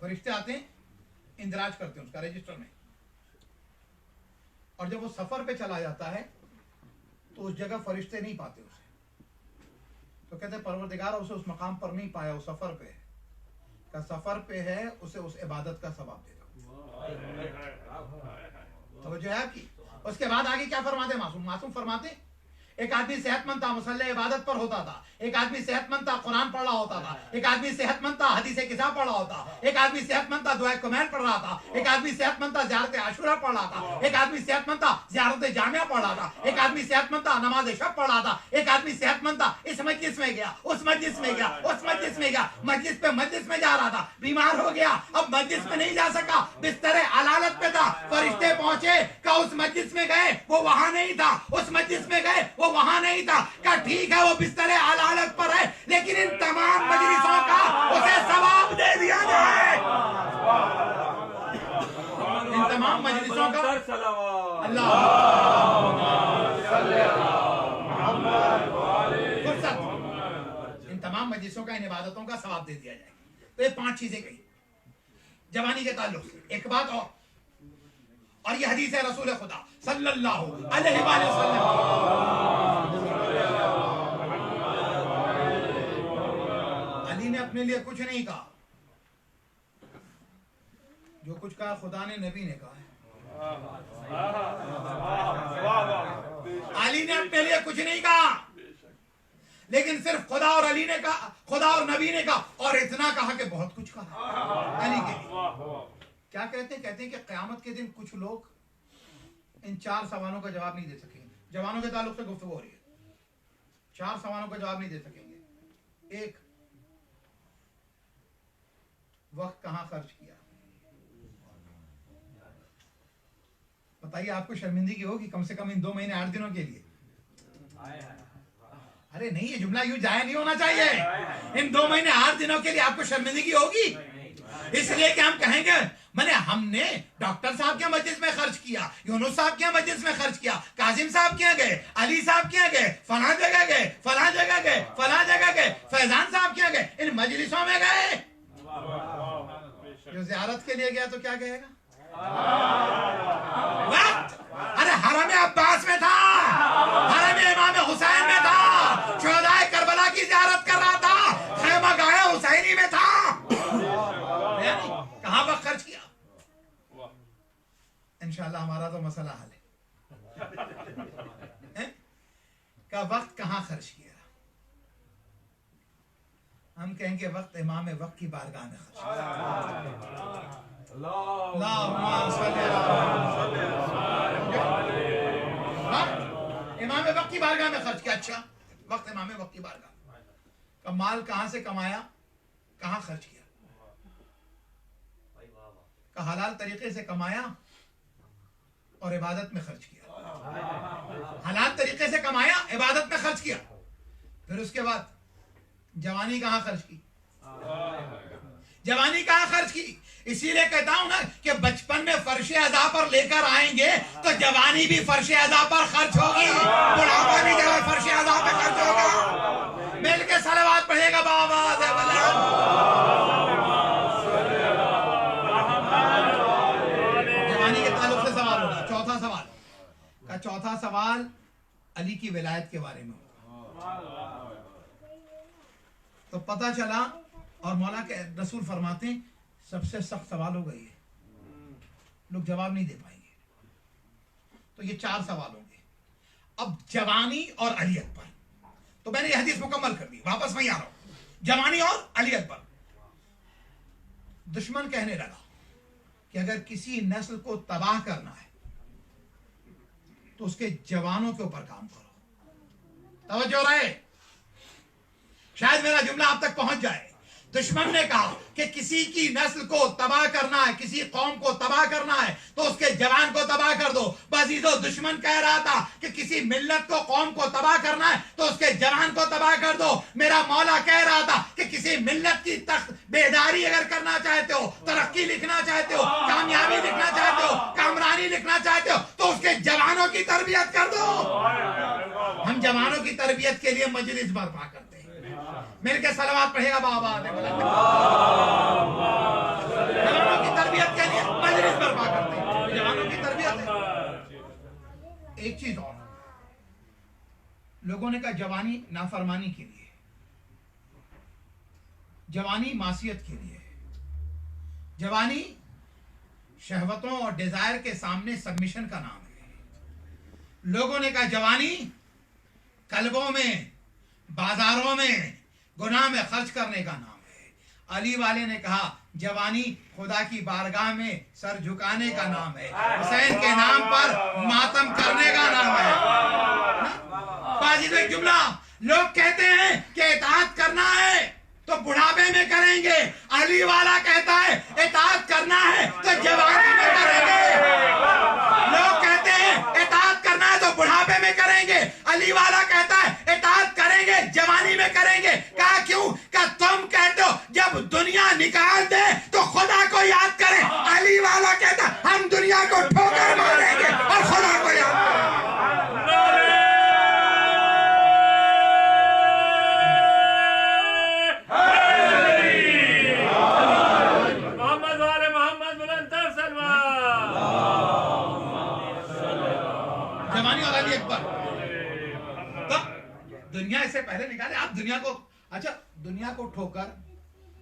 फरिश्ते आते हैं, इंदराज करते हैं उसका रजिस्टर में, और जब वो सफर पे चला जाता है तो उस जगह फरिश्ते नहीं पाते उसे, तो कहते हैं परवरदिगार उसे उस मकाम पर नहीं पाया, वो सफर पे है, का सफर पे है, उसे उस इबादत का सवाब दे दो। तो जो है आपकी, उसके बाद आगे क्या फरमाते मासूम, मासूम फरमाते एक आदमी सेहतमंद था, मुसल्ले इबादत पर होता था, एक आदमी सेहतमंद था, कुरान पढ़ रहा होता था, एक आदमी सेहतमंद था, हदीस किताब पढ़ रहा होता, एक आदमी सेहतमंद था, दुआ कुमैन पढ़ रहा था, एक आदमी सेहतमंद था, ज़ियारत आशूरा पढ़ रहा था, एक आदमी सेहतमंद था, ज़ियारत जामिया पढ़ रहा था, एक आदमी सेहतमंद था, नमाज शब पढ़ रहा था, एक आदमी सेहतमंद था, इस मजलिस में गया, उस मजलिस में गया, उस मजलिस में गया, मजलिस में जा रहा था, बीमार हो गया, अब मजलिस में नहीं जा सका, बिस्तर अलालत पे था, फरिश्ते पहुंचे, का उस मजलिस में गए, वो वहां नहीं था, उस मजलिस में गए, वो वहां नहीं था, का ठीक है वो बिस्तर अलालत पर है, लेकिन इन तमाम मजलिसों का उसे सवाब दे दिया जाए। इन तमाम मजलिसों का अल्लाह इन तमाम मजलिसों का, इन इबादतों का सवाब दे दिया जाए। तो ये 5 चीजें कही जवानी के ताल्लुक से। एक बात और ये हदीस है रसूल खुदा सल्लल्लाहु अलैहि वसल्लम, अली ने अपने लिए कुछ नहीं कहा, जो कुछ कहा खुदा ने, नबी ने कहा है। अली ने अपने लिए कुछ नहीं कहा, लेकिन सिर्फ खुदा और अली ने कहा, खुदा और नबी ने कहा, और इतना कहा कि बहुत कुछ कहा अली के लिए। क्या कहते हैं? कहते हैं कि क़यामत के दिन कुछ लोग इन 4 सवालों का जवाब नहीं दे सकेंगे। जवानों के ताल्लुक से गुफ्तगू हो रही है, 4 सवालों का जवाब नहीं दे सकेंगे। एक, वक्त कहां खर्च किया? बताइए, आपको शर्मिंदगी होगी कम से कम इन 2 महीने 8 दिनों के लिए? अरे नहीं, ये जुमला यूं जाया नहीं होना चाहिए। इन 2 महीने 8 दिनों के लिए आपको शर्मिंदगी होगी, इसलिए कि हम कहेंगे मैंने हमने डॉक्टर साहब के मजलिस में खर्च किया, यूनुस साहब के मजलिस में खर्च किया, काजिम साहब के गए, अली साहब के गए, फलां जगह गए, फलां जगह गए, फलां जगह गए, फैजान साहब के गए, इन मजलिसों में गए। जो ज़ियारत के लिए गया तो क्या कहेगा? वक्त अरे हरम अब्बास में था, हरम इमाम हुसैन में था, शोहदाए करबला की ज़ियारत कर रहा था, खैमा गाहे हुसैनी में था। कहां वक्त खर्च किया? इंशाल्लाह हमारा तो मसला हल है का वक्त कहां खर्च किया? हम कहेंगे वक्त इमाम वक्त की बारगाह में खर्च किया। इमाम वक्त की बारगाह में खर्च किया। अच्छा, वक्त इमाम वक्त की बारगाह का माल कहां से कमाया, कहां खर्च किया? का हलाल तरीके से कमाया और इबादत में खर्च किया। हलाल तरीके से कमाया, इबादत में खर्च किया। फिर उसके बाद जवानी कहां खर्च की? जवानी कहां खर्च की? इसीलिए कहता हूं ना कि बचपन में फर्शे अज़ा पर लेकर आएंगे तो जवानी भी फर्शे अज़ा पर खर्च होगी, बुढ़ापा भी जब फर्शे अज़ा पर खर्च होगा। मिलके सलावत पढ़ेगा बाबा। जवानी के ताल्लुक से सवाल होगा। चौथा सवाल का चौथा सवाल अली की विलायत के बारे में होगा। तो पता चला और मौला के रसूल फरमाते हैं सबसे सख्त सवाल होगा ये, लोग जवाब नहीं दे पाएंगे। तो ये 4 सवाल होंगे। अब जवानी और अली अकबर, तो मैंने ये हदीस मुकम्मल कर दी, वापस वहीं आ रहा हूं। जवानी और अली अकबर। दुश्मन कहने लगा कि अगर किसी नस्ल को तबाह करना है तो उसके जवानों के ऊपर काम करो। तवज्जो रहे, शायद मेरा जुमला आप तक पहुंच जाए। दुश्मन ने कहा कि किसी की नस्ल को तबाह करना है, किसी कौम को तबाह करना है तो उसके जवान को तबाह कर दो। बजीजो दुश्मन कह रहा था कि किसी मिल्लत को, कौम को तबाह करना है तो उसके जवान को तबाह कर दो। मेरा मौला कह रहा था कि किसी मिल्लत की तख्त बेदारी अगर करना चाहते हो, तरक्की लिखना चाहते हो, कामयाबी लिखना चाहते हो, कामरानी लिखना चाहते हो तो उसके जवानों की तरबियत कर दो। हम जवानों की तरबियत के लिए मजलिस बर्पा करते हैं। मिलके सलावत पढ़ेगा बाबा। जवानों की तरबियत के लिए मजलिस बर्पा करते हैं। जवानों की तरबियत है। एक चीज और, लोगों ने कहा जवानी नाफरमानी के लिए, जवानी मासियत के लिए, जवानी शहवतों और डिजायर के सामने सबमिशन का नाम है। लोगों ने कहा जवानी कल्बों में, बाजारों में, गुनाह में खर्च करने का नाम है। अली वाले ने कहा जवानी खुदा की बारगाह में सर झुकाने का नाम है, हुसैन के नाम पर मातम करने का नाम है। बाजी एक जुमला, लोग कहते हैं कि इताअत करना है तो बुढ़ापे में करेंगे, अली वाला कहता है इताअत करना है तो जवानी में करेंगे। लोग कहते हैं इताअत करना है तो बुढ़ापे में करेंगे, अली वाला कहता है इताअत करेंगे जवानी में करेंगे। कहा क्यों? का तुम कहते हो जब दुनिया निकाल दे तो खुदा को याद करें, अली वाला कहता है हम दुनिया को ठोकर मारेंगे और खुदा को याद करेंगे। दुनिया इससे पहले निकाले, आप दुनिया को, अच्छा दुनिया को ठोकर,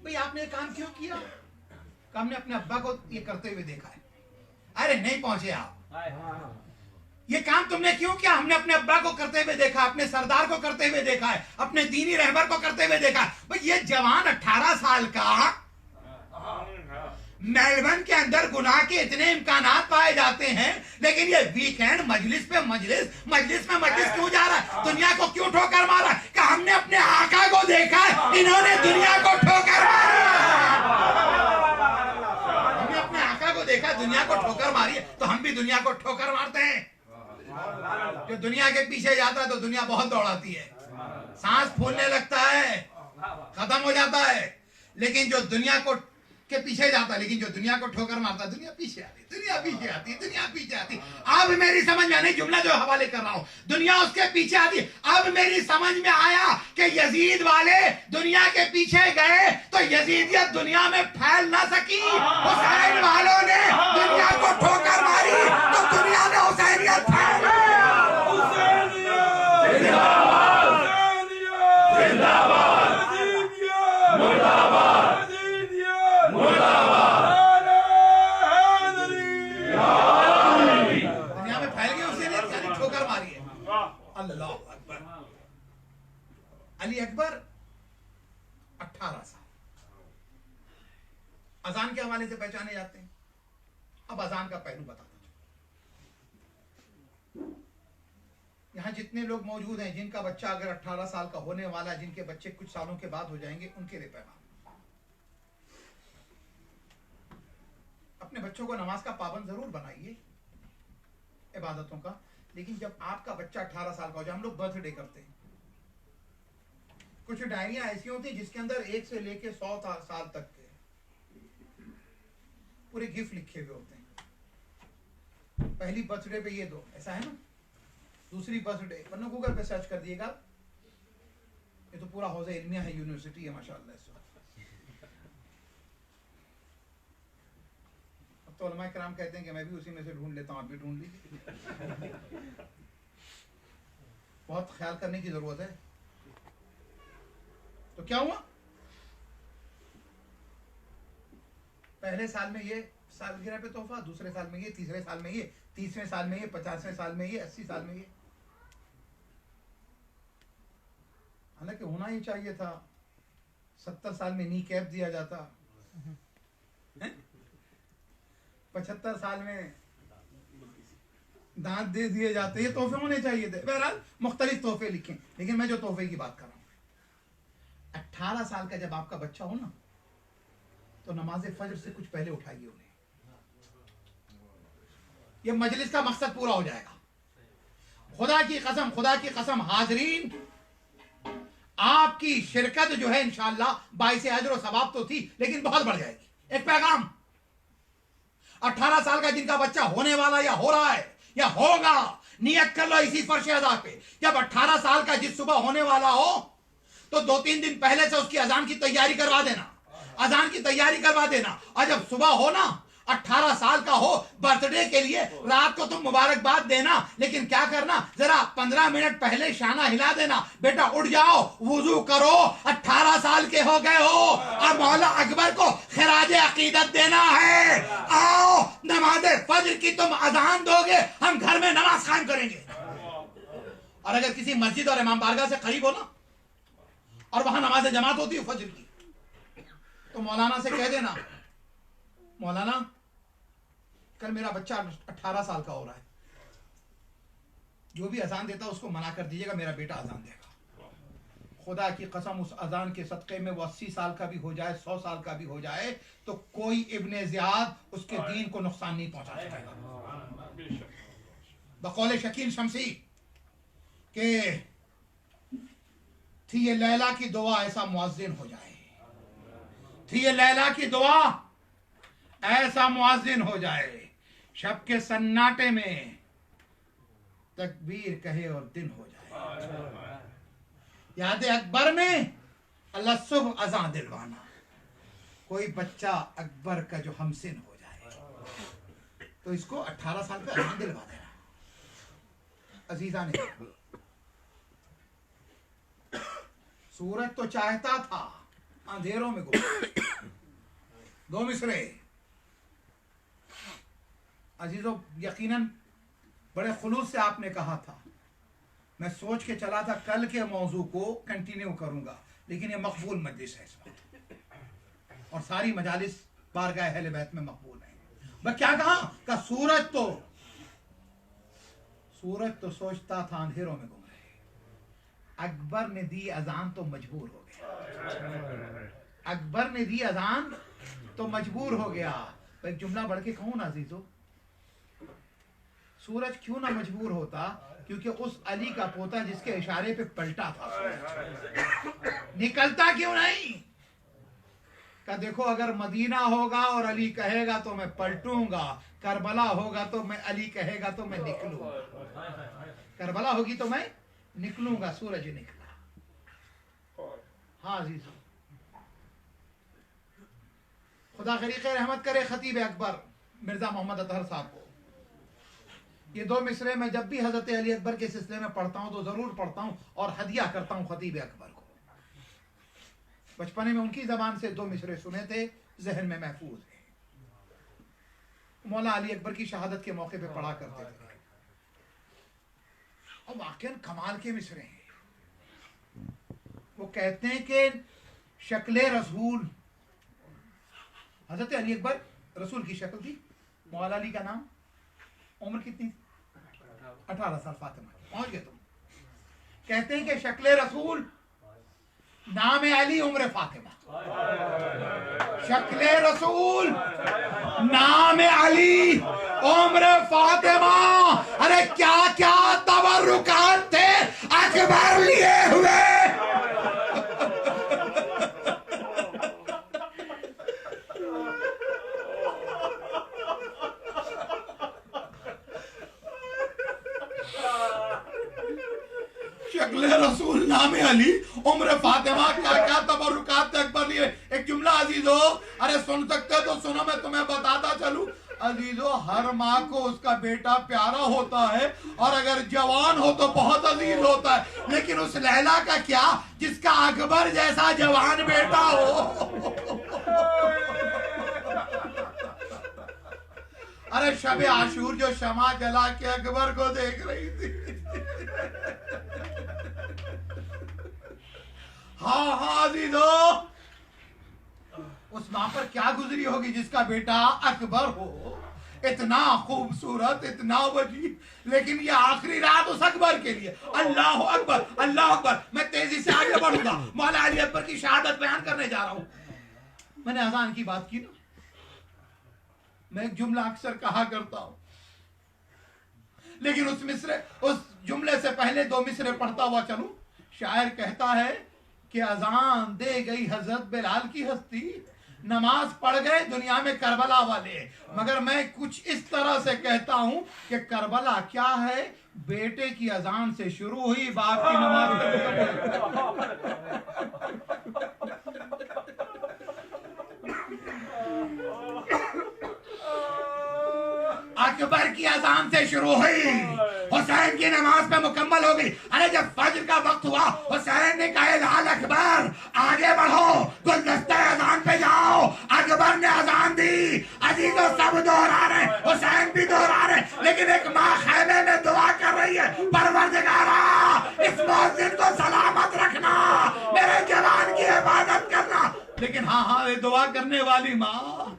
भाई आपने काम क्यों किया? हमने अपने अब्बा को ये करते हुए देखा है। अरे नहीं पहुंचे आप, ये काम तुमने क्यों किया? हमने अपने अब्बा को करते हुए देखा, अपने सरदार को करते हुए देखा है, अपने दीनी रहबर को करते हुए देखा है। भाई ये जवान 18 साल का मेलबर्न के अंदर गुनाह के इतने इम्कानात पाए जाते हैं, लेकिन ये वीकेंड मजलिस पे मजलिस, मजलिस में मजलिस क्यों जा रहा है? दुनिया को क्यों ठोकर मारा? कि हमने अपने आका को देखा है, इन्होंने दुनिया को ठोकर मारा। हमने अपने आका को देखा, दुनिया को ठोकर मारी है, तो हम भी दुनिया को ठोकर मारते हैं। जो दुनिया के पीछे जाता है तो दुनिया बहुत दौड़ाती है, सांस फूलने लगता है, खत्म हो जाता है। लेकिन जो दुनिया को के पीछे जाता, लेकिन जो दुनिया को ठोकर मारता दुनिया पीछे आती, दुनिया पीछे आती, दुनिया पीछे आती। अब मेरी समझ में नहीं, जुमला जो हवाले कर रहा हूं, दुनिया उसके पीछे आती। अब मेरी समझ में आया कि यजीद वाले दुनिया के पीछे गए तो यजीदियत दुनिया में फैल ना सकी। हुसैन वालों ने दुनिया को ठोकर मारी तो दुनिया में हुसैनियत फैल गई। अली अकबर 18 साल अजान के हवाले से पहचाने जाते हैं। अब अजान का पहलू बताता हूं। यहां जितने लोग मौजूद हैं जिनका बच्चा अगर 18 साल का होने वाला, जिनके बच्चे कुछ सालों के बाद हो जाएंगे, उनके लिए पैगाम, अपने बच्चों को नमाज का पाबंद जरूर बनाइए, इबादतों का। लेकिन जब आपका बच्चा 18 साल का हो जाए, हम लोग बर्थडे करते हैं, कुछ डायरियां ऐसी होती हैं जिसके अंदर 1 से लेके 100 साल तक के पूरे गिफ्ट लिखे हुए होते हैं। पहली बर्थडे पे ये दो, ऐसा है ना, दूसरी बर्थडे, वरना गूगल पे सर्च कर दिएगा, ये तो पूरा हौज़े इल्मिया है, यूनिवर्सिटी है माशाअल्लाह। इस वक्त अब तो उलमा किराम कहते हैं कि मैं भी उसी में से ढूंढ लेता हूं, आप भी ढूंढ लीजिए। बहुत ख्याल करने की जरूरत है। तो क्या हुआ, पहले साल में ये सालगिरह पे तोहफा, दूसरे साल में ये, तीसरे साल में ये, 30वें साल में ये, 50वें साल में ये, 80 साल में ये। हालांकि होना ही चाहिए था, 70 साल में नी कैप दिया जाता, 75 साल में दांत दे दिए जाते, ये तोहफे होने चाहिए थे। बहरहाल मुख्तलिफ तोहफे लिखे, लेकिन मैं जो तोहफे की बात कर रहा हूं, 18 साल का जब आपका बच्चा हो ना, तो नमाज फजर से कुछ पहले उठाइए उन्हें। ये मजलिस का मकसद पूरा हो जाएगा। खुदा की कसम हाजरीन, आपकी शिरकत जो है इंशाअल्लाह बाइसे अजर और सवाब तो थी, लेकिन बहुत बढ़ जाएगी। एक पैगाम 18 साल का जिनका बच्चा होने वाला या हो रहा है या होगा, नियत कर लो इसी फर्श अज़ा पे, जब 18 साल का जिस सुबह होने वाला हो तो 2-3 दिन पहले से उसकी अजान की तैयारी करवा देना, अजान की तैयारी करवा देना। और जब सुबह हो ना, 18 साल का हो, बर्थडे के लिए रात को तुम मुबारकबाद देना, लेकिन क्या करना, जरा 15 मिनट पहले शाना हिला देना, बेटा उठ जाओ, वुजू करो, 18 साल के हो गए हो, अब मौला अकबर को खिराज अकीदत देना है, आओ नमाज फजर की तुम अजान दोगे, हम घर में नमाज कायम करेंगे। और अगर किसी मस्जिद और इमाम बारगाह से करीब हो ना, और वहां नमाज जमात होती है फजर की, तो मौलाना से कह देना, मौलाना कल मेरा बच्चा 18 साल का हो रहा है, जो भी अजान देता है उसको मना कर दीजिएगा, मेरा बेटा अजान देगा। खुदा की कसम उस अजान के सदक़े में वो 80 साल का भी हो जाए, 100 साल का भी हो जाए, तो कोई इब्ने ज़ियाद उसके दीन को नुकसान नहीं पहुंचा सकेगा। बकौले शकील शमसी के थी ये लैला की दुआ ऐसा मुअज्जिन हो जाए, थी ये लैला की दुआ ऐसा मुअज्जिन हो जाए, शब के सन्नाटे में तकबीर कहे और दिन हो जाए। याद अकबर में अल्लाह सुबह अज़ान दिलवाना, कोई बच्चा अकबर का जो हमसिन हो जाए तो इसको 18 साल का अज़ान दिलवा देना। अजीजा ने सूरज तो चाहता था अंधेरों में गुजरे। 2 मिसरे अजीजों, यकीनन बड़े खुलूस से आपने कहा था, मैं सोच के चला था कल के मौजू को कंटिन्यू करूंगा, लेकिन ये मकबूल मजलिस है इस वक्त, और सारी मजालिस बारगाह अहले बैत में मकबूल है। मैं क्या कहा का सूरज तो सोचता था अंधेरों में घूम रहे, अकबर ने दी अजान तो मजबूर हो गया, अकबर ने दी अजान तो मजबूर हो गया। तो एक जुमला बढ़ के कहूं ना अजीजों, सूरज क्यों ना मजबूर होता, क्योंकि उस अली का पोता जिसके इशारे पे पलटा था, निकलता क्यों नहीं? का देखो अगर मदीना होगा और अली कहेगा तो मैं पलटूंगा, करबला होगा तो मैं अली कहेगा तो मैं निकलूंगा, करबला होगी तो मैं निकलूंगा। सूरज निकला। हाँ अजीज, खुदा खरीक़ रहमत करे खतीब अकबर मिर्जा मोहम्मद अतहर साहब को। ये दो मिसरे में जब भी हजरत अली अकबर के सिलसिले में पढ़ता हूं तो जरूर पढ़ता हूं और हदिया करता हूं खतीब अकबर को। बचपने में उनकी जबान से दो मिसरे सुने थे, जहन में महफूज है। मौला अली अकबर की शहादत के मौके पे पढ़ा करते थे और वाकई कमाल के मिसरे हैं। वो कहते हैं कि शक्ले रसूल, हजरत अली अकबर रसूल की शक्ल थी। मौला अली का नाम, उम्र कितनी थी? 18 साल। फातिमा पहुंच गए तुम। कहते हैं कि शक्ले रसूल, नाम अली, उम्र फातिमा। शक्ले रसूल, नाम अली, उम्र फातिमा। अरे क्या क्या तबर्रुकात थे अकबर लिए हुए। शक्ले रसूल, नाम अली, उम्र फातिमा, क्या क्या तबर्रुकात अकबर लिए। एक जुमला अजीजो, अरे सुन सकते तो सुनो, मैं तुम्हें बताता चलूं। अजीजो, हर माँ को उसका बेटा प्यारा होता है और अगर जवान हो तो बहुत अजीज होता है, लेकिन उस लैला का क्या जिसका अकबर जैसा जवान बेटा हो। अरे शबे आशूर जो शमा जला के अकबर को देख रही थी। हाँ हाँ अजीजो, उस मां पर क्या गुजरी होगी जिसका बेटा अकबर हो। इतना खूबसूरत, इतना वजी, लेकिन ये आखिरी रात उस अकबर के लिए। अल्लाह अकबर, अल्लाह अकबर। मैं तेजी से आगे बढ़ूंगा, मौला अली अकबर की शहादत बयान करने जा रहा हूं। मैंने अजान की बात की ना, मैं एक जुमला अक्सर कहा करता हूं, लेकिन उस जुमले से पहले दो मिसरे पढ़ता हुआ चलूं। शायर कहता है कि अजान दे गई हजरत बिलाल की हस्ती, नमाज पढ़ गए दुनिया में करबला वाले। मगर मैं कुछ इस तरह से कहता हूं कि करबला क्या है, बेटे की अजान से शुरू हुई, बाप की नमाज। अकबर की अजान से शुरू हुई, हुसैन की नमाज पे मुकम्मल हो गई। अरे जब फज्र का वक्त हुआ, हुसैन ने कहा लाल अकबर आगे बढ़ो, गुलदस्ते अजान पे जाओ। अकबर ने अजान दी, अजीजों सब दोहरा रहे, हुसैन भी दोहरा रहे, लेकिन एक माँ खैमे में दुआ कर रही है, परवरदिगारा इस मौजिन को सलामत रखना, मेरे जवान की हिफाजत करना। लेकिन हाँ हाँ, ये दुआ करने वाली माँ,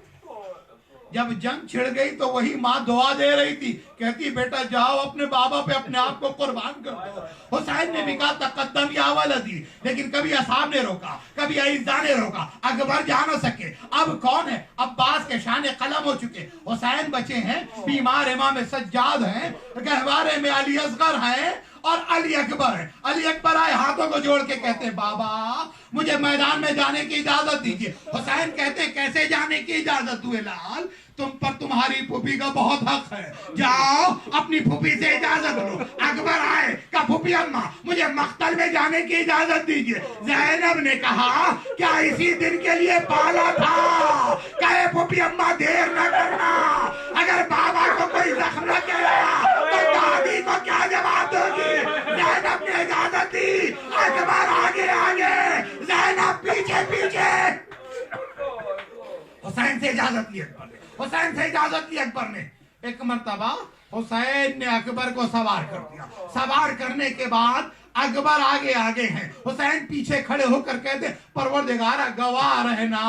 जब जंग छिड़ गई तो वही माँ दुआ दे रही थी, कहती बेटा जाओ अपने बाबा पे अपने आप को कुर्बान कर दो। हुसैन ने भी कहा तकद्दम या वलदी, लेकिन कभी असाब ने रोका, कभी अइज़ा ने रोका, अकबर जा न सके। अब कौन है? अब्बास के शाने कलम हो चुके, हुसैन बचे हैं, बीमार इमाम सज्जाद हैं, गहवारे में अली असगर हैं और अली अकबर है। अली अकबर आए, हाथों को जोड़ के कहते बाबा मुझे मैदान में जाने की इजाजत दीजिए। हुसैन कहते कैसे जाने की इजाजत हुए लाल, तुम पर तुम्हारी फूफी का बहुत हक है, जाओ अपनी फूफी से इजाजत लो। अकबर आए, का फूफी अम्मा मुझे मख्तल में जाने की इजाजत दीजिए। ज़ैनब ने कहा क्या इसी दिन के लिए पाला था? कहे फूफी अम्मा देर न करना, अगर बाबा को कोई जख्म न किया तो दादी को क्या जवाब दोगी? ज़ैनब ने इजाजत दी, अकबर आगे आगे, ज़ैनब पीछे पीछे। हुसैन से इजाजत ली अकबर ने, हुसैन से इजाजत ली अकबर ने। एक मर्तबा हुसैन ने अकबर को सवार कर दिया, सवार करने के बाद अकबर आगे आगे हैं, हुसैन पीछे खड़े होकर कहते परवरदिगारा गवाह रहना,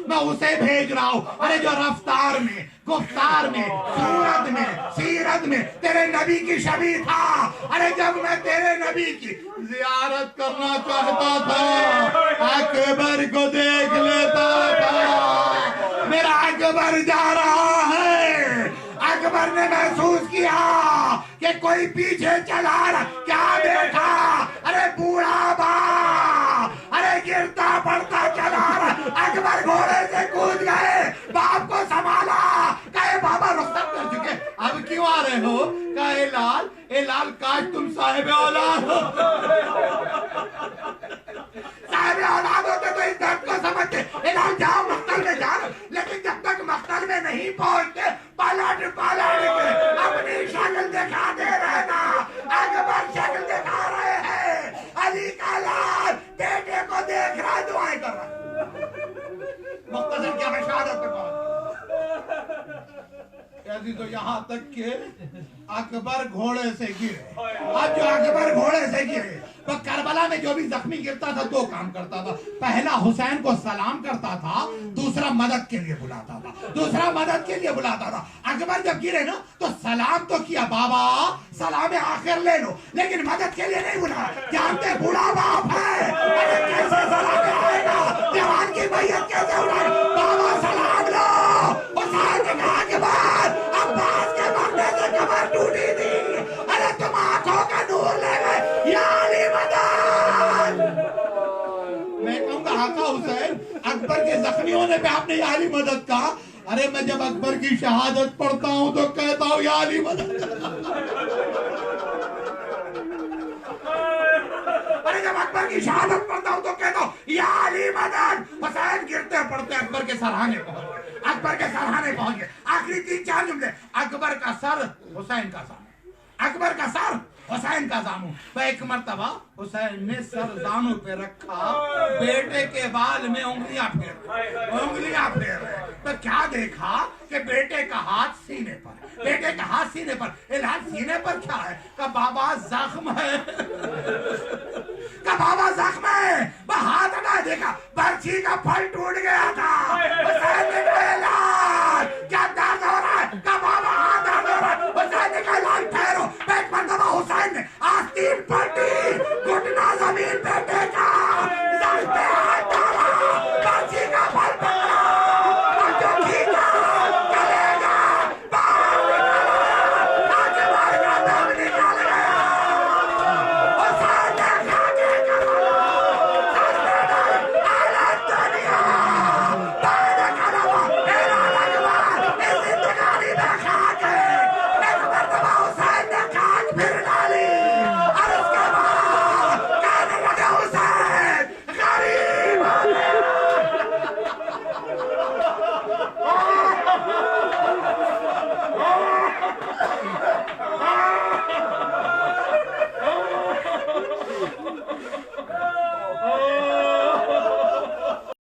मैं उसे भेज रहा हूं। अरे जो रफ्तार में, गुफ्तार में, सूरत में, सीरत में तेरे नबी की शबी था। अरे जब मैं तेरे नबी की जियारत करना चाहता था, अकबर को देख लेता था। मेरा अकबर जा रहा है। अकबर ने महसूस किया कि कोई पीछे चला रहा। क्या देखा? अरे बूढ़ा बा, अरे गिरता पड़ता चला रहा। अकबर घोड़े लाल, ए लाल काश तुम साहिब औलाद हो, साहिब औलाद होते तो इस दर्द को समझते। ए लाल जाओ मख्तल में जाओ, लेकिन जब तक मख्तल में नहीं पहुंचते पलट के अपनी शक्ल दिखा दे रहना। अकबर शक्ल दिखा रहे हैं, अली का लाल बेटे को देख रहा है, दुआएं कर रहा है। मुख्तसर क्या मैं शहादत पे पहुंच तो यहाँ तक के अकबर घोड़े से गिरे। अब जो अकबर घोड़े से गिरे तो करबला में जो भी जख्मी गिरता था दो काम करता था। पहला हुसैन को सलाम करता था, दूसरा मदद के लिए बुलाता था। अकबर जब गिरे ना तो सलाम तो किया, बाबा सलाम आखिर ले लो, लेकिन मदद के लिए नहीं बुलाया। जानते बूढ़ा बाप है, अरे कैसे सलाम आएगा, जवान की मैयत कैसे उड़ाए, बाबा सलाम लो। हुसैन ने कहा के बाद अब्बास के मरने से कमर टूटी थी, अरे तुम आंखों का नूर ले गए, या अली मदद। मैं कहूंगा आका हुसैन, अकबर के जख्मी होने पे आपने या अली मदद कहा। अरे मैं जब अकबर की शहादत पढ़ता हूं तो कहता हूं या अली मदद। अरे जब अकबर की शहादत पढ़ता हूं तो कहता हूं या अली मदद। हुसैन गिरते पड़ते अकबर के सरहाने पहुंच गए। आखिरी 3-4 जुमले, अकबर का सर हुसैन का सामू, अकबर का सर हुसैन का जामू। तो एक मर्तबा हुसैन ने सर दानों पे रखा, बेटे के बाल में उंगलियां फेर रहे। तो क्या देखा कि बेटे का हाथ सीने पर, इलाज सीने पर क्या है? का बाबा जख्म है, का बाबा जख्म है। हाथ हटा देखा, बर्छी का फल टूट